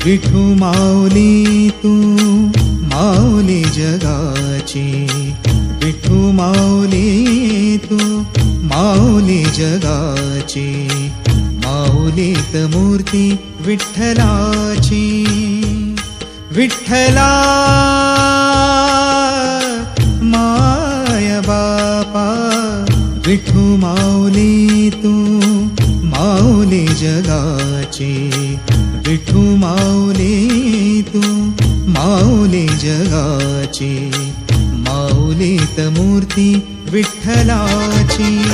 विठू माऊली तू माऊली जगाची, विठू माऊली तू माऊली जगाची, माऊलीत मूर्ती विठ्ठलाची. विठ्ठला माय बापा, विठू माऊली तू माऊली जगाची, विठू माऊली तू माऊली जगाची, माऊलीत मूर्ती विठ्ठलाची.